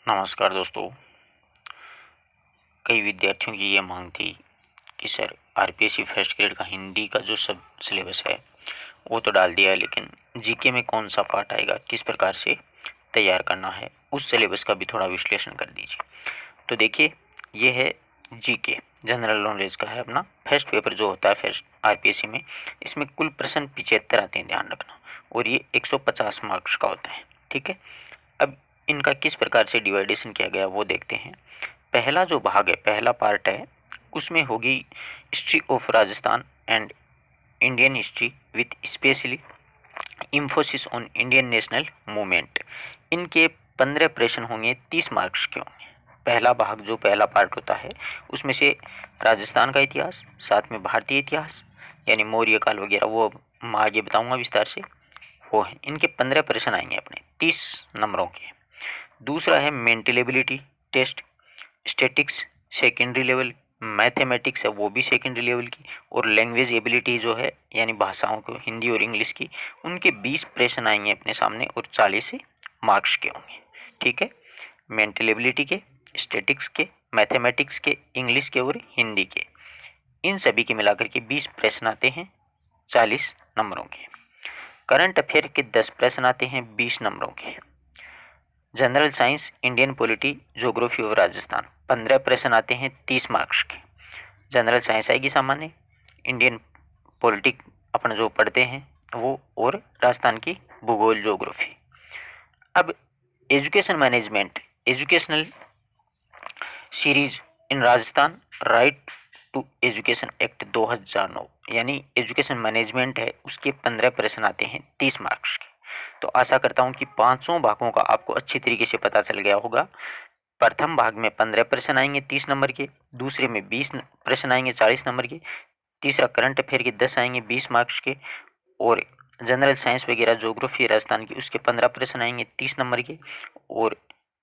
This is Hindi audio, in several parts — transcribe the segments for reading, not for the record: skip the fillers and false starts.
नमस्कार दोस्तों। कई विद्यार्थियों की ये मांग थी कि सर आरपीएससी फर्स्ट ग्रेड का हिंदी का जो सब सिलेबस है वो तो डाल दिया है, लेकिन जीके में कौन सा पार्ट आएगा, किस प्रकार से तैयार करना है, उस सिलेबस का भी थोड़ा विश्लेषण कर दीजिए। तो देखिए, ये है जीके, जनरल नॉलेज का है अपना फर्स्ट पेपर जो होता है फर्स्ट आरपीएससी में। इसमें कुल प्रश्न 75 आते हैं, ध्यान रखना, और ये 150 मार्क्स का होता है। ठीक है, अब इनका किस प्रकार से डिवाइडेशन किया गया वो देखते हैं। पहला जो भाग है, पहला पार्ट है, उसमें होगी history of Rajasthan and Indian history with specially Infosys on Indian national movement. इनके 15 प्रश्न होंगे, 30 मार्क्स के होंगे। पहला भाग जो पहला पार्ट होता है उसमें से राजस्थान का इतिहास, साथ में भारतीय इतिहास यानी मौर्य काल वगैरह, वो मैं आगे बताऊंगा विस्तार से, वो है। इनके 15 प्रश्न आएंगे अपने 30 नंबरों के। दूसरा है mental ability test, statics secondary level, mathematics है वो भी सेकेंडरी लेवल की, और लैंग्वेज एबिलिटी जो है यानी भाषाओं को हिंदी और इंग्लिश की, उनके 20 प्रश्न आएंगे अपने सामने और 40 मार्क्स के होंगे। ठीक है, मेंटल एबिलिटी के, स्टैटिक्स के, मैथमेटिक्स के, इंग्लिश के और हिंदी के, इन सभी के मिलाकर के 20 प्रश्न आते हैं 40 नंबरों के। करंट अफेयर के 10 प्रश्न आते हैं 20 नंबरों के। General science, Indian polity, geography और राजस्थान 15 प्रश्न आते हैं 30 मार्क्स के। जनरल साइंस आएगी सामान्य, इंडियन पॉलिटिक अपन जो पढ़ते हैं वो, और राजस्थान की भूगोल ज्योग्राफी। अब education management, educational series in Rajasthan, right to education act 2009 यानी एजुकेशन मैनेजमेंट है, उसके 15 प्रश्न आते हैं 30 मार्क्स के। तो आशा करता हूं कि पांचों भागों का आपको अच्छी तरीके से पता चल गया होगा। प्रथम भाग में 15 प्रश्न आएंगे 30 नंबर के, दूसरे में 20 प्रश्न आएंगे 40 नंबर के, तीसरा करंट अफेयर के 10 आएंगे 20 मार्क्स के, और जनरल साइंस वगैरह ज्योग्राफी राजस्थान की उसके 15 प्रश्न आएंगे 30 नंबर के, और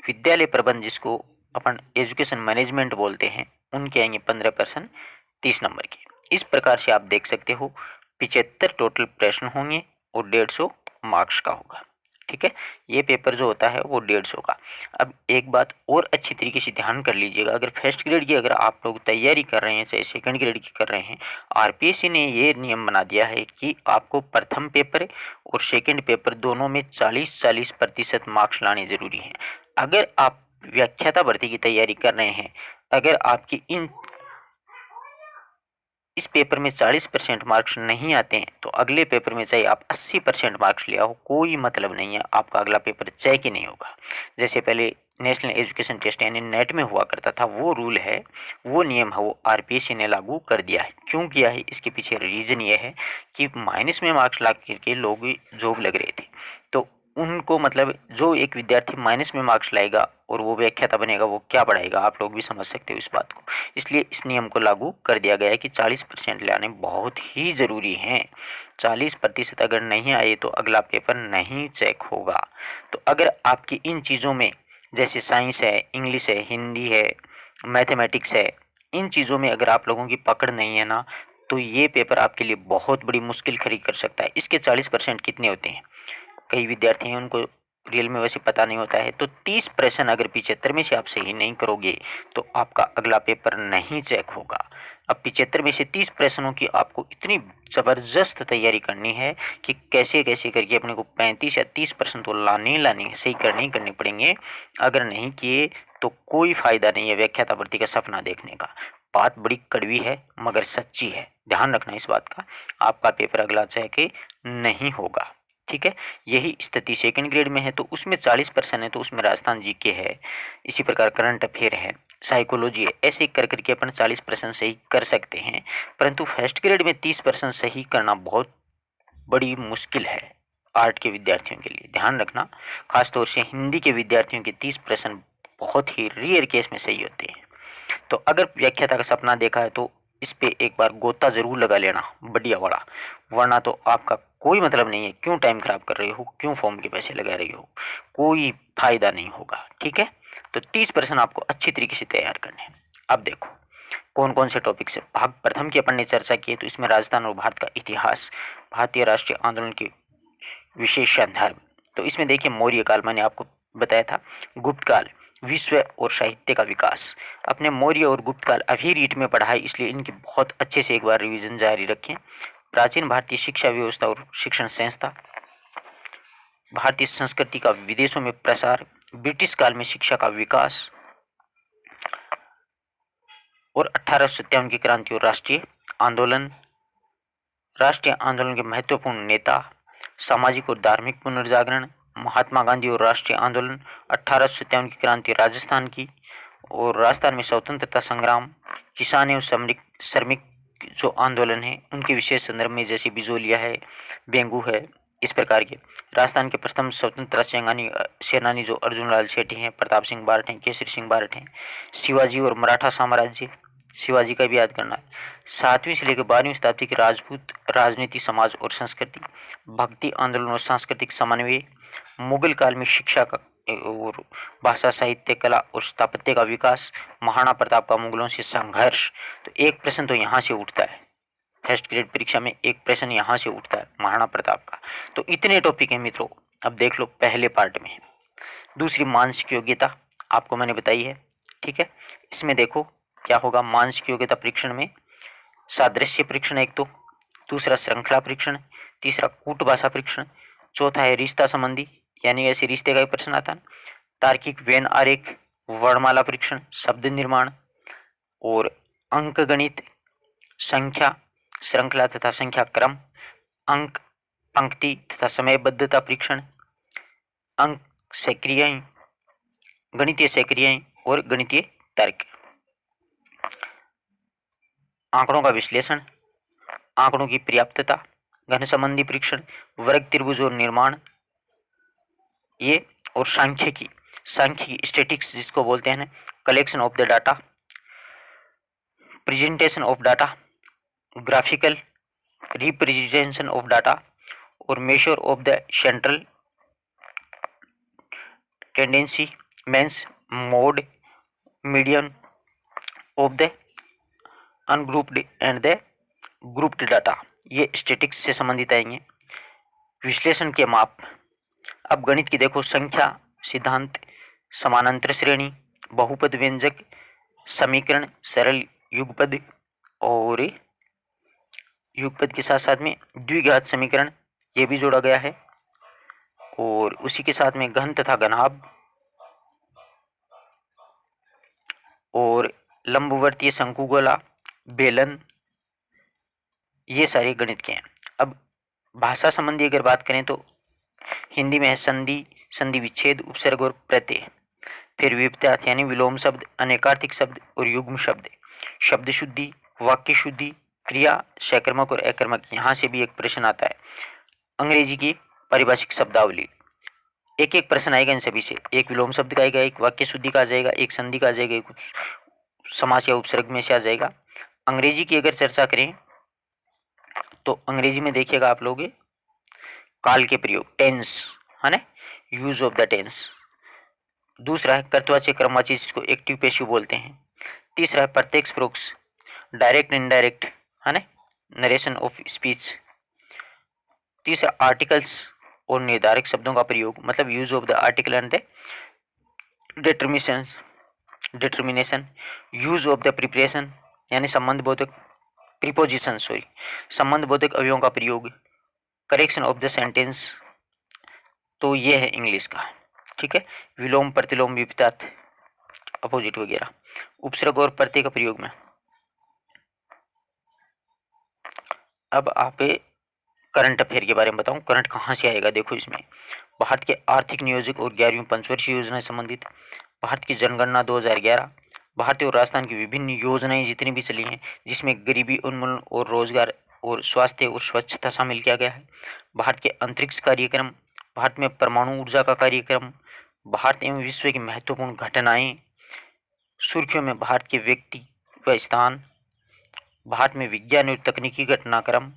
विद्यालय प्रबंध जिसको अपन एजुकेशन मैनेजमेंट बोलते हैं उनके आएंगे 15 प्रश्न 30 नंबर के। इस प्रकार से आप देख सकते हो 75 टोटल प्रश्न होंगे और 150 मार्क्स का होगा। ठीक है, ये पेपर जो होता है वो 150 का। अब एक बात और अच्छी तरीके से ध्यान कर लीजिएगा, अगर फर्स्ट ग्रेड की अगर आप लोग तैयारी कर रहे हैं चाहे सेकंड ग्रेड की कर रहे हैं, आरपीएससी ने ये नियम बना दिया है कि आपको प्रथम पेपर और सेकंड पेपर दोनों में 40-40% मार्क्स लाने जरूरी हैं। अगर आप व्याख्याता भर्ती की तैयारी कर रहे हैं, अगर आपकी इस पेपर में 40% मार्क्स नहीं आते हैं तो अगले पेपर में चाहे आप 80% मार्क्स ले आओ, कोई मतलब नहीं है, आपका अगला पेपर चेक ही नहीं होगा। जैसे पहले नेशनल एजुकेशन टेस्ट यानी नेट में हुआ करता था, वो रूल है, वो नियम है, वो आरपीएससी ने लागू कर दिया है। क्यों किया है, इसके पीछे रीजन ये है कि माइनस में मार्क्स ला करके लोग जॉब लग रहे थे, तो उनको मतलब जो एक विद्यार्थी माइनस में मार्क्स लाएगा और वो व्याख्याता बनेगा, वो क्या पढ़ाएगा, आप लोग भी समझ सकते हो इस बात को। इसलिए इस नियम को लागू कर दिया गया है कि 40% लाने बहुत ही ज़रूरी हैं। 40% अगर नहीं आए तो अगला पेपर नहीं चेक होगा। तो अगर आपकी इन चीज़ों में जैसे साइंस है, इंग्लिश है, हिंदी है, मैथमेटिक्स है, इन चीज़ों में अगर आप लोगों की पकड़ नहीं है ना, तो ये पेपर आपके लिए बहुत बड़ी मुश्किल खड़ी कर सकता है। इसके 40% कितने होते हैं, कई विद्यार्थी हैं उनको रियल में वैसे पता नहीं होता है। तो 30 प्रश्न अगर 75 में से आप सही नहीं करोगे तो आपका अगला पेपर नहीं चेक होगा। अब 75 में से 30 प्रश्नों की आपको इतनी ज़बरदस्त तैयारी करनी है कि कैसे कैसे करके अपने को 35 या 30 प्रश्न तो लाने ही लाने, सही करने ही करने पड़ेंगे। अगर नहीं किए तो कोई फायदा नहीं है व्याख्याता भर्ती का सपना देखने का। बात बड़ी कड़वी है मगर सच्ची है, ध्यान रखना इस बात का। आपका पेपर अगला चेक नहीं होगा। ठीक है, यही स्थिति सेकंड ग्रेड में है, तो उसमें 40% है, तो उसमें राजस्थान जीके है, इसी प्रकार करंट अफेयर है, साइकोलॉजी है, ऐसे कर करके अपन 40% सही कर सकते हैं। परंतु फर्स्ट ग्रेड में 30% सही करना बहुत बड़ी मुश्किल है आर्ट के विद्यार्थियों के लिए, ध्यान रखना। खासतौर से हिंदी के विद्यार्थियों के 30% बहुत ही रेयर केस में सही होते हैं। तो अगर व्याख्याता का सपना देखा है तो इस पे एक बार गोता जरूर लगा लेना बढ़िया वाला, वरना तो आपका कोई मतलब नहीं है। क्यों टाइम खराब कर रहे हो, क्यों फॉर्म के पैसे लगा रही हो, कोई फायदा नहीं होगा। ठीक है, तो 30% आपको अच्छी तरीके से तैयार करने हैं। अब देखो कौन कौन से टॉपिक्स है। भाग प्रथम की अपन ने चर्चा की है, तो इसमें राजस्थान और भारत का इतिहास, भारतीय राष्ट्रीय आंदोलन के विशेष संदर्भ। तो इसमें देखिए मौर्य काल, मैंने आपको बताया था। गुप्त काल, विश्व और साहित्य का विकास। अपने मौर्य और गुप्त काल अभी रीट में पढ़ा है, इसलिए इनकी बहुत अच्छे से एक बार रिवीजन जारी रखें। प्राचीन भारतीय शिक्षा व्यवस्था और शिक्षण संस्था, भारतीय संस्कृति का विदेशों में प्रसार, ब्रिटिश काल में शिक्षा का विकास और 1857 की क्रांति और आंदोलन राष्ट्रीय आंदोलन के महत्वपूर्ण नेता, सामाजिक और धार्मिक पुनर्जागरण, महात्मा गांधी और राष्ट्रीय आंदोलन, 1857 की क्रांति राजस्थान की, और राजस्थान में स्वतंत्रता संग्राम, किसान एवं श्रमिक जो आंदोलन है उनके विशेष संदर्भ में, जैसे बिजोलिया है, बेंगू है, इस प्रकार के। राजस्थान के प्रथम स्वतंत्रता सेनानी जो अर्जुन लाल सेठी हैं, प्रताप सिंह बारठ हैं, केसरी सिंह बारठ हैं, शिवाजी और मराठा साम्राज्य, शिवाजी का भी याद करना है। 7वीं से लेकर 12वीं शताब्दी के राजपूत राजनीति, समाज और संस्कृति, भक्ति आंदोलन और सांस्कृतिक समन्वय, मुगल काल में शिक्षा का और भाषा, साहित्य, कला और स्थापत्य का विकास, महाराणा प्रताप का मुगलों से संघर्ष। तो एक प्रश्न तो यहाँ से उठता है, फर्स्ट ग्रेड परीक्षा में एक प्रश्न यहाँ से उठता है महाराणा प्रताप का। तो इतने टॉपिक हैं मित्रों, अब देख लो पहले पार्ट में। दूसरी मानसिक योग्यता आपको मैंने बताई है, ठीक है। इसमें देखो क्या होगा, मानसिक योग्यता परीक्षण में सादृश्य परीक्षण एक तो, दूसरा श्रृंखला परीक्षण, तीसरा कूट भाषा परीक्षण, चौथा है रिश्ता संबंधी, यानी ऐसे रिश्ते का भी प्रश्न आता है, तार्किक वेन आरेख, वर्णमाला परीक्षण, शब्द निर्माण और अंक गणित, संख्या श्रृंखला तथा संख्या क्रम, अंक पंक्ति तथा समयबद्धता परीक्षण, अंक सक्रियाएं, गणितीय सक्रियाएं और गणितीय तर्क, आंकड़ों का विश्लेषण, आंकड़ों की पर्याप्तता, घन संबंधी परीक्षण, वर्ग त्रिभुज और निर्माण, ये, और सांख्यिकी स्टैटिक्स जिसको बोलते हैं, collection of the data, presentation of data, graphical representation of data और measure of the central tendency, means mode, median of the ungrouped and the grouped data, ये स्टैटिक्स से संबंधित आएंगे। विश्लेषण के माप, अब गणित की देखो, संख्या सिद्धांत, समानांतर श्रेणी, बहुपद व्यंजक, समीकरण, सरल युगपद और युगपद के साथ साथ में द्विघात समीकरण, ये भी जोड़ा गया है, और उसी के साथ में घन तथा घनाभ और लंबवर्तीय शंकुगोला, बेलन, ये सारे गणित के हैं। अब भाषा संबंधी अगर बात करें तो हिंदी में है संधि, संधि विच्छेद, उपसर्ग और प्रत्यय, फिर विपत्यार्थ यानी विलोम शब्द, अनेकार्थिक शब्द और युग्म शब्द, शब्द शुद्धि, वाक्य शुद्धि, क्रिया, सकर्मक और अकर्मक, यहाँ से भी एक प्रश्न आता है। अंग्रेजी की पारिभाषिक शब्दावली, एक एक प्रश्न आएगा इन सभी से, एक विलोम शब्द का आएगा, एक वाक्य शुद्धि का आ जाएगा, एक संधि का आ जाएगा, एक समास या उपसर्ग में से आ जाएगा। अंग्रेजी की अगर चर्चा करें तो अंग्रेजी में देखिएगा आप लोग काल के प्रयोग, टेंस है ना, यूज ऑफ द टेंस। दूसरा है कर्तवाची क्रमवाची, जिसको एक्टिव पैसिव बोलते हैं। तीसरा है प्रत्यक्ष परोक्ष, डायरेक्ट इनडायरेक्ट है ना, नरेशन ऑफ स्पीच। तीसरा आर्टिकल्स और निर्धारक शब्दों का प्रयोग, मतलब use of the article and the determination, use of the preparation यानी संबंध बोधक प्रीपोजिशन, संबंध बोधक अवयवों का प्रयोग, करेक्शन ऑफ द सेंटेंस। तो ये है इंग्लिश का, ठीक है। विलोम, प्रतिलोम, विपरीतार्थ, अपोजिट वगैरह, उपसर्ग और प्रत्यय का प्रयोग में। अब आप करंट अफेयर के बारे में बताऊं, करंट कहाँ से आएगा, देखो इसमें भारत के आर्थिक नियोजक और 11वीं पंचवर्षीय योजना से संबंधित, भारत की जनगणना 2011, भारतीय और राजस्थान की विभिन्न योजनाएं जितनी भी चली हैं, जिसमें गरीबी उन्मूलन और रोजगार और स्वास्थ्य और स्वच्छता शामिल किया गया है, भारत के अंतरिक्ष कार्यक्रम, भारत में परमाणु ऊर्जा का कार्यक्रम, भारत एवं विश्व की महत्वपूर्ण घटनाएं, सुर्खियों में भारत के व्यक्ति व स्थान, भारत में विज्ञान और तकनीकी घटनाक्रम,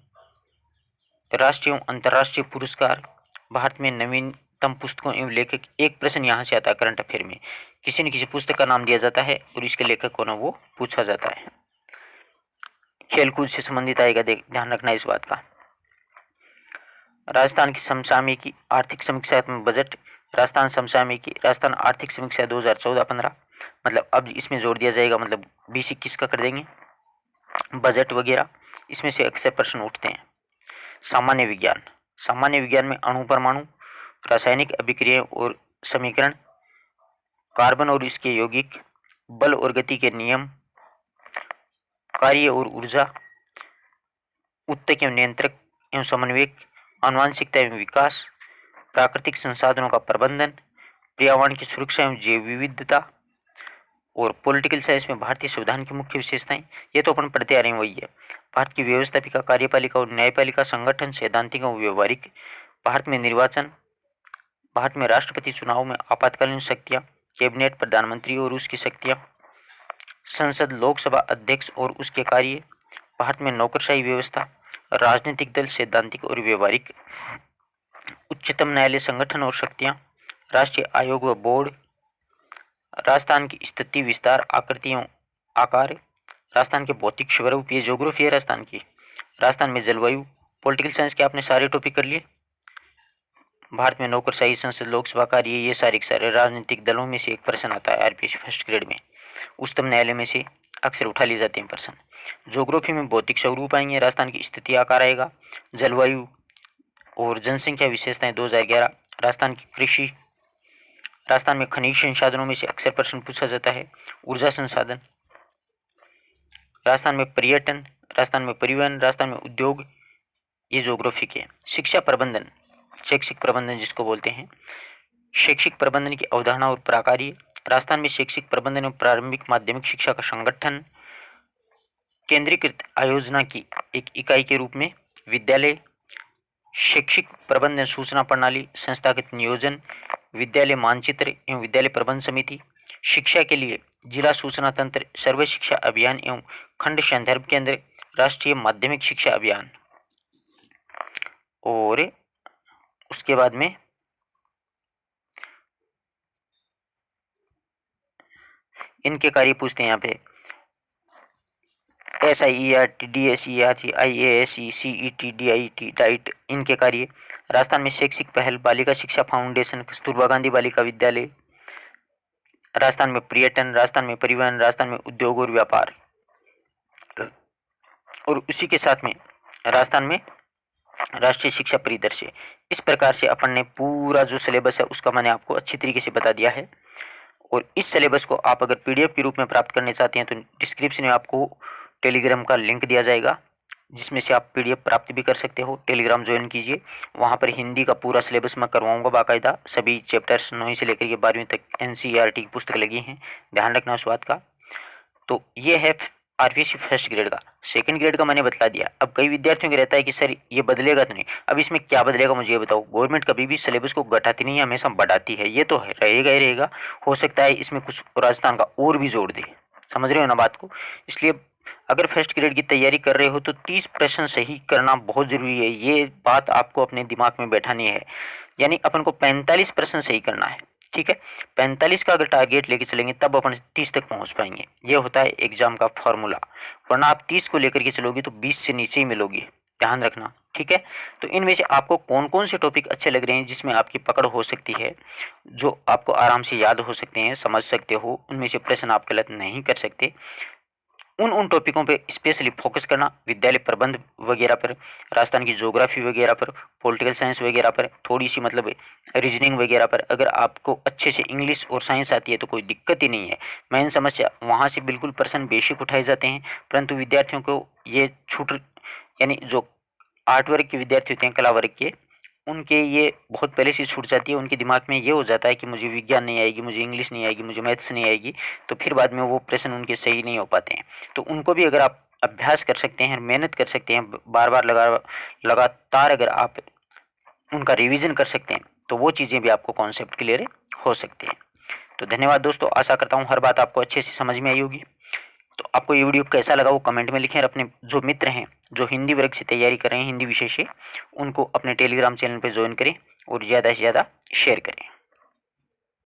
राष्ट्रीय एवं अंतर्राष्ट्रीय पुरस्कार, भारत में नवीनतम पुस्तकों एवं लेखक। एक प्रश्न यहाँ से आता है करंट अफेयर में, किसी न किसी पुस्तक का नाम दिया जाता है और इसके लेखक कौन है वो पूछा जाता है। खेलकूद से संबंधित आएगा, ध्यान रखना इस बात का। राजस्थान की समसामयिकी, आर्थिक समीक्षात्मक बजट, राजस्थान समसामयिकी, राजस्थान आर्थिक समीक्षा 2014-15, मतलब अब इसमें जोड़ दिया जाएगा, मतलब 20-21 का कर देंगे। बजट वगैरह, इसमें से अक्सर प्रश्न उठते हैं। सामान्य विज्ञान, सामान्य विज्ञान में अणु परमाणु, रासायनिक अभिक्रियाएं और समीकरण, कार्बन और इसके यौगिक, बल और गति के नियम, कार्य और ऊर्जा, उत्तक एवं नियंत्रक एवं समन्वयक, आनुवांशिकता एवं विकास, प्राकृतिक संसाधनों का प्रबंधन, पर्यावरण की सुरक्षा एवं जैव विविधता, और पॉलिटिकल साइंस में भारतीय संविधान की मुख्य विशेषताएं। ये तो अपन पढ़ते आ रहे हैं, वही है। भारत की व्यवस्थापिका, कार्यपालिका और न्यायपालिका, संगठन, सैद्धांतिक और व्यवहारिक, भारत में निर्वाचन, भारत में राष्ट्रपति चुनाव में आपातकालीन शक्तियां, कैबिनेट, प्रधानमंत्री और उसकी शक्तियां, संसद, लोकसभा अध्यक्ष और उसके कार्य, भारत में नौकरशाही व्यवस्था, राजनीतिक दल, सैद्धांतिक और व्यवहारिक, उच्चतम न्यायालय, संगठन और शक्तियां, राष्ट्रीय आयोग व बोर्ड, राजस्थान की स्थिति, विस्तार, आकृतियों, आकार, राजस्थान के भौतिक स्वरूप, ये ज्योग्राफी है राजस्थान की। राजस्थान में जलवायु, पॉलिटिकल साइंस के आपने सारे टॉपिक कर लिए। भारत में नौकरशाही, संसद, लोकसभा कार्य, ये सारे के सारे। राजनीतिक दलों में से एक प्रश्न आता है आरपीएससी फर्स्ट ग्रेड में। उच्चतम न्यायालय में से अक्सर उठा लिए जाते हैं प्रश्न। ज्योग्राफी में भौतिक स्वरूप आएंगे, राजस्थान की स्थिति, आकार आएगा, जलवायु और जनसंख्या विशेषताएं 2011, राजस्थान की कृषि, राजस्थान में खनिज संसाधनों में से अक्सर प्रश्न पूछा जाता है, ऊर्जा संसाधन, राजस्थान में पर्यटन, राजस्थान में परिवहन, राजस्थान में उद्योग, ये ज्योग्राफी के। शिक्षा प्रबंधन, शैक्षिक प्रबंधन जिसको बोलते हैं, शैक्षिक प्रबंधन की अवधारणा और प्रकार्य, राजस्थान में शैक्षिक प्रबंधन और प्रारंभिक माध्यमिक शिक्षा का संगठन, केंद्रीकृत आयोजना की एक इकाई के रूप में विद्यालय, शैक्षिक प्रबंधन सूचना प्रणाली, संस्थागत नियोजन, विद्यालय मानचित्र एवं विद्यालय प्रबंध समिति, शिक्षा के लिए जिला सूचना तंत्र, सर्व शिक्षा अभियान एवं खंड संदर्भ केंद्र, राष्ट्रीय माध्यमिक शिक्षा अभियान। और उसके बाद में इनके कार्य पूछते हैं यहाँ पे, SIERT, DSERT, IASE, CET, DIT, diet, इनके कार्य। राजस्थान में शैक्षिक पहल, बालिका शिक्षा फाउंडेशन, कस्तूरबा गांधी बालिका विद्यालय, राजस्थान में पर्यटन, राजस्थान में परिवहन, राजस्थान में उद्योग और व्यापार, और उसी के साथ में राजस्थान में राष्ट्रीय शिक्षा परिदृश्य। इस प्रकार से अपन ने पूरा जो सिलेबस है उसका मैंने आपको अच्छी तरीके से बता दिया है। और इस सिलेबस को आप अगर PDF के रूप में प्राप्त करना चाहते हैं तो डिस्क्रिप्शन में आपको टेलीग्राम का लिंक दिया जाएगा, जिसमें से आप PDF प्राप्त भी कर सकते हो। टेलीग्राम ज्वाइन कीजिए, वहाँ पर हिंदी का पूरा सिलेबस मैं करवाऊंगा बाकायदा। सभी चैप्टर्स 9वीं से लेकर के 12वीं तक NCERT की पुस्तक लगी हैं, ध्यान रखना उस बात का। तो ये है आरपीएससी फर्स्ट ग्रेड का। सेकंड ग्रेड का मैंने बतला दिया। अब कई विद्यार्थियों को रहता है कि सर ये बदलेगा तो नहीं, अब इसमें क्या बदलेगा मुझे ये बताओ। गवर्नमेंट कभी भी सिलेबस को घटाती नहीं है, हमेशा बढ़ाती है, ये तो है, रहेगा ही रहेगा। हो सकता है इसमें कुछ राजस्थान का और भी जोड़ दे, समझ रहे हो ना बात को। इसलिए अगर फर्स्ट ग्रेड की तैयारी कर रहे हो तो 30 प्रश्न सही करना बहुत जरूरी है, ये बात आपको अपने दिमाग में बैठानी है। यानी अपन को 45 प्रश्न सही करना है, ठीक है। 45 का अगर टारगेट लेके चलेंगे तब अपन 30 तक पहुंच पाएंगे, ये होता है एग्जाम का फॉर्मूला। वरना आप 30 को लेकर के चलोगे तो 20 से नीचे ही मिलोगे, ध्यान रखना, ठीक है। तो इनमें से आपको कौन कौन से टॉपिक अच्छे लग रहे हैं जिसमें आपकी पकड़ हो सकती है, जो आपको आराम से याद हो सकते हैं, समझ सकते हो, उनमें से प्रश्न आप गलत नहीं कर सकते, उन टॉपिकों पे स्पेशली फोकस करना। विद्यालय प्रबंध वगैरह पर, राजस्थान की ज्योग्राफी वगैरह पर, पॉलिटिकल साइंस वगैरह पर, थोड़ी सी मतलब रीजनिंग वगैरह पर। अगर आपको अच्छे से इंग्लिश और साइंस आती है तो कोई दिक्कत ही नहीं है। मेन समस्या वहाँ से बिल्कुल प्रश्न बेसिक उठाए जाते हैं, परंतु विद्यार्थियों को ये छूट, यानी जो आर्ट वर्ग के विद्यार्थी होते हैं, कला वर्ग के, उनके ये बहुत पहले से छूट जाती है। उनके दिमाग में ये हो जाता है कि मुझे विज्ञान नहीं आएगी, मुझे इंग्लिश नहीं आएगी, मुझे मैथ्स नहीं आएगी, तो फिर बाद में वो प्रश्न उनके सही नहीं हो पाते हैं। तो उनको भी अगर आप अभ्यास कर सकते हैं, मेहनत कर सकते हैं, बार बार लगातार अगर आप उनका रिवीजन कर सकते हैं तो वो चीज़ें भी आपको कॉन्सेप्ट क्लियर हो सकते हैं। तो धन्यवाद दोस्तों, आशा करता हूँ हर बात आपको अच्छे से समझ में आई होगी। तो आपको ये वीडियो कैसा लगा वो कमेंट में लिखें, और अपने जो मित्र हैं जो हिंदी वर्ग से तैयारी कर रहे हैं, हिंदी विषय से, उनको अपने टेलीग्राम चैनल पर ज्वाइन करें और ज़्यादा से ज़्यादा शेयर करें।